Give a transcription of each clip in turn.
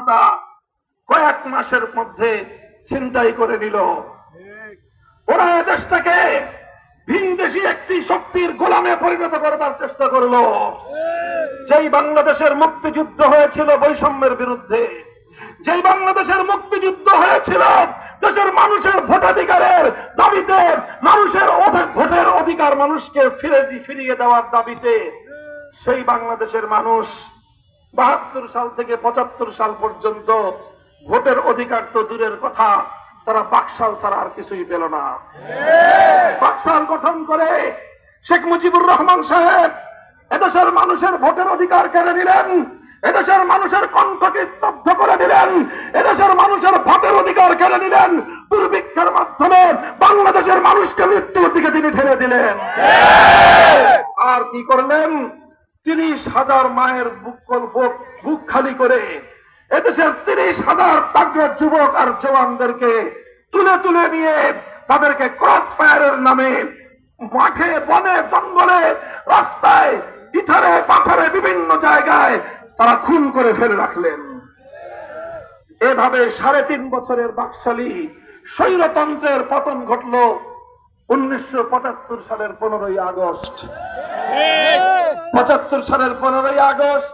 ক্ষমতা কয়েক মাসের মধ্যে ছিনতাই করে নিল। ওরা দেশটাকে ভিনদেশী একটি শক্তির গোলামে পরিণত করবার চেষ্টা করলো। যেই বাংলাদেশের মুক্তিযুদ্ধ হয়েছিল বৈষম্যের বিরুদ্ধে, যেই বাংলাদেশের মুক্তিযুদ্ধ হয়েছিল দেশের মানুষের ভোটাধিকারের দাবিতে, মানুষের ভোটের অধিকার মানুষকে ফিরিয়ে দেওয়ার দাবিতে, সেই বাংলাদেশের মানুষ ৭২ সাল থেকে ৭৫ সাল পর্যন্ত ভোটের অধিকার তো দূরের কথা, তারা বাকশাল ছাড়া আর কিছুই পেল না। বাকশাল গঠন করে শেখ মুজিবুর রহমান সাহেব এদেশের মানুষের ভোটের অধিকার কেড়ে নিলেন, এদেশের মানুষের কণ্ঠকে স্তব্ধ করে দিলেন, এদেশের মানুষের ভোটের অধিকার কেড়ে নিলেন। দুর্ভিক্ষের মাধ্যমে বাংলাদেশের মানুষকে মৃত্যুর দিকে তিনি ঠেলে দিলেন। আর কি করলেন? ৩০,০০০ মায়ের বুক খালি করে এদেশের ৩০,০০০ তাগড়া যুবক আর জওয়ানদেরকে তুলে তুলে নিয়ে তাদেরকে ক্রস ফায়ারের নামে মাঠে, বনে, জঙ্গলে, রাস্তায়, ইথারে পাথরে বিভিন্ন জায়গায় তারা খুন করে ফেলে রাখলেন। এভাবে ৩.৫ বছরের বাকশালী স্বৈরতন্ত্রের পতন ঘটল ১৯৭৫ সালের ১৫ই আগস্ট। ৭৫ সালের ১৫ই আগস্ট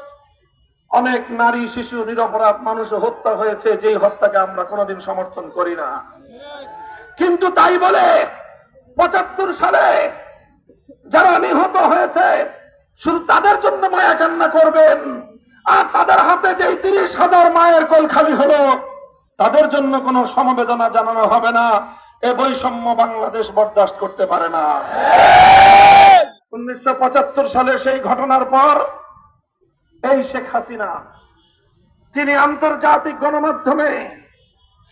অনেক নারী, শিশু, নিরপরাধ মানুষ হত্যা হয়েছে, যেই হত্যাকে আমরা কোনোদিন সমর্থন করি না। কিন্তু তাই বলে ৭৫ সালে যারা নিহত হয়েছে শুধু তাদের জন্য মায়া কান্না করবেন, আর তাদের হাতে যেই ৩০,০০০ মায়ের কোল খালি হলো তাদের জন্য কোনো সমবেদনা জানানো হবে না। এ বৈষম্য বাংলাদেশ বরদাস্ত করতে পারে না। ১৯৭৫ সালে সেই ঘটনার পর এই শেখ হাসিনা, তিনি আন্তর্জাতিক গণমাধ্যমে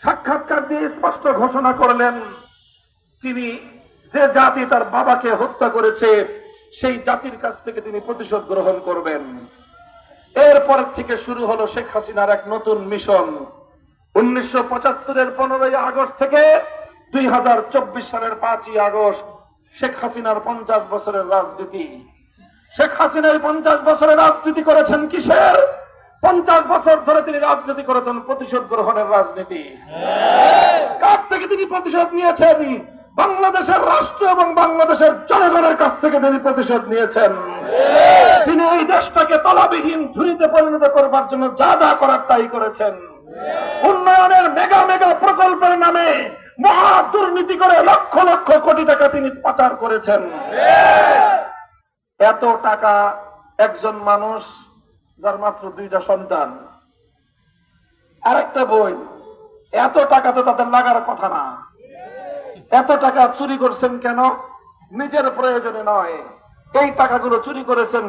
সাক্ষাৎকার দিয়ে স্পষ্ট ঘোষণা করলেন তিনি যে জাতি তার বাবাকে হত্যা করেছে সেই জাতির কাছ থেকে তিনি প্রতিশোধ গ্রহণ করবেন। এরপর থেকে শুরু হলো শেখ হাসিনার এক নতুন মিশন। ১৯৭৫-এর ১৫ই আগস্ট থেকে ২০২৪ সালের ৫ই আগস্ট শেখ হাসিনার ৫০ বছরের রাজনীতি। শেখ হাসিনা এই ৫০ বছরের রাজনীতি করেছেন কিসের? ৫০ বছর ধরে তিনি রাজনীতি করেছেন প্রতিশোধ গ্রহণের রাজনীতি। কার থেকে তিনি প্রতিশোধ নিয়েছেন? বাংলাদেশের রাষ্ট্র এবং বাংলাদেশের জনগণের কাছ থেকে তিনি প্রতিশোধ নিয়েছেন। তিনি এই দেশটাকে তলাবিহীন ঝুড়িতে পরিণত করবার জন্য যা যা করার তাই করেছেন। উন্নয়নের মেগা মেগা প্রকল্পের নামে মহা দুর্নীতি করে লক্ষ লক্ষ কোটি টাকা তিনি পাচার করেছেন। এত টাকা একজন মানুষ যার মাত্র 2টা সন্তান, আরেকটা বই, এত টাকা তো তাদের লাগার কথা না। এত টাকা চুরি করছেন কেন? নিজের প্রয়োজনে নয়, এই টাকাগুলো চুরি করেছেন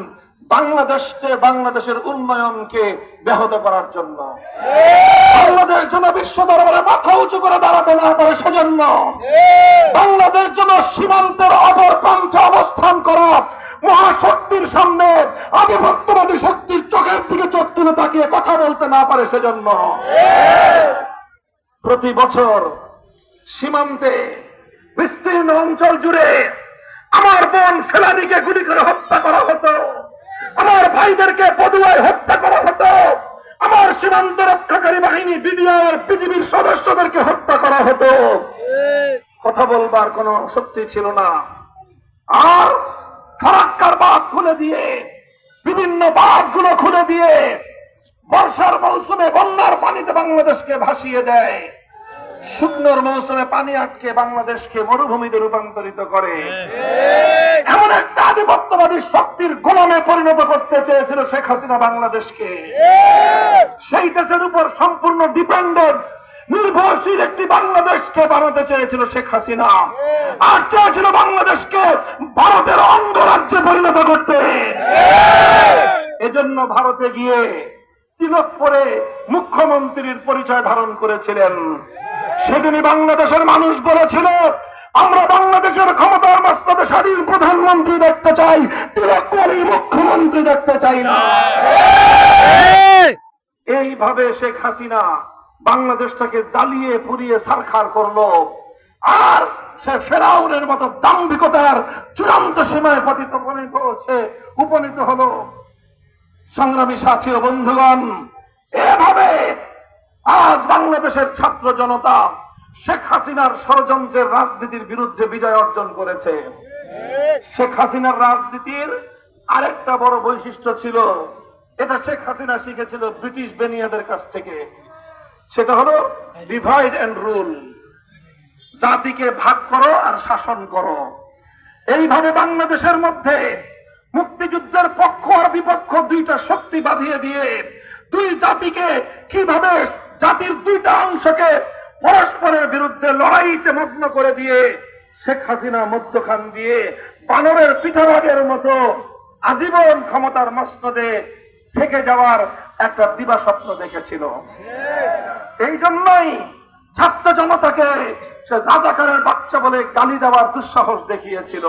বাংলাদেশের উন্নয়নকে ব্যাহত করার জন্য। বাংলাদেশ যেন বিশ্ব দরবারে মাথা উঁচু করে দাঁড়াতে না পারে সেজন্য, বাংলাদেশ যেন সীমান্তের অপর প্রান্তে অবস্থান করা মহাশক্তির সামনে আধিপত্যবাদী শক্তির চোখের দিকে চোখ তুলে তাকিয়ে কথা বলতে না পারে সেজন্য প্রতি বছর সীমান্তে বিস্তীর্ণ অঞ্চল জুড়ে আমার বোন ফেলানিকে গুলি করে হত্যা করা হতো, আমার ভাইদেরকে পদুয়ায় হত্যা করা হতো, আমার সীমান্ত রক্ষাকারী বাহিনী বিডিআর বিজিবির সদস্যদেরকে হত্যা করা হতো। কথা বলবার কোনো শক্তি ছিল না। আর ফারাক্কার বাঁধ খুলে দিয়ে, বিভিন্ন বাঁধগুলো খুলে দিয়ে বর্ষার মৌসুমে বন্যার পানিতে বাংলাদেশকে ভাসিয়ে দেয়, শুকনোর মৌসুমে পানি আটকে বাংলাদেশকে মরুভূমিতে রূপান্তরিত করে। এমন একটা আধিপত্যবাদী শক্তির গোলামে পরিণত করতে চেয়েছিল শেখ হাসিনা বাংলাদেশকে। সেই দেশের উপর সম্পূর্ণ ডিপেন্ডেন্ট নির্ভরশীল একটি বাংলাদেশকে বানাতে চেয়েছিল শেখ হাসিনা, আর চেয়েছিল বাংলাদেশকে ভারতের অঙ্গরাজ্যে পরিণত করতে। এজন্য ভারতে গিয়ে তিলক পরে মুখ্যমন্ত্রীর পরিচয় ধারণ করেছিলেন। সেদিনই বাংলাদেশের মানুষ বলেছিল, আমরা বাংলাদেশের ক্ষমতার মস্তদে স্বাধীন প্রধানমন্ত্রী দেখতে চাই, তিলক পরে মুখ্যমন্ত্রী দেখতে চাই না। এইভাবে শেখ হাসিনা বাংলাদেশটাকে জ্বালিয়ে পুড়িয়ে ছারখার করলো, আর সে ফেরাউনের মতো দাম্ভিকতার চূড়ান্ত সীমায় উপনীত হলো। সংগ্রামী সাথী ও বন্ধুগণ, এভাবে বাংলাদেশের ছাত্র জনতা শেখ হাসিনার ষড়যন্ত্রের রাজনীতির বিরুদ্ধে বিজয় অর্জন করেছে। শেখ হাসিনার রাজনীতির আরেকটা বড় বৈশিষ্ট্য ছিল, এটা শেখ হাসিনা শিখেছিল ব্রিটিশ বেনিয়াদের কাছ থেকে, সেটা হলো ডিভাইড এন্ড রুল, জাতিকে ভাগ করো আর শাসন করো। এইভাবে বাংলাদেশের মধ্যে মুক্তিযুদ্ধের পক্ষ আর বিপক্ষ দুইটা শক্তি বাঁধিয়ে দিয়ে দুই জাতিকে কিভাবে, জাতির দুইটা অংশকে পরস্পরের বিরুদ্ধে লড়াইতে মগ্ন করে দিয়ে শেখ হাসিনা মধ্যখান দিয়ে বানরের পিঠাভাগের মতো আজীবন ক্ষমতার মসনদে থেকে যাওয়ার একটা দিবা স্বপ্ন দেখেছিল। এই জন্যই ছাত্র জনতাকে সে রাজাকারের বাচ্চা বলে গালি দেওয়ার দুঃসাহস দেখিয়েছিল।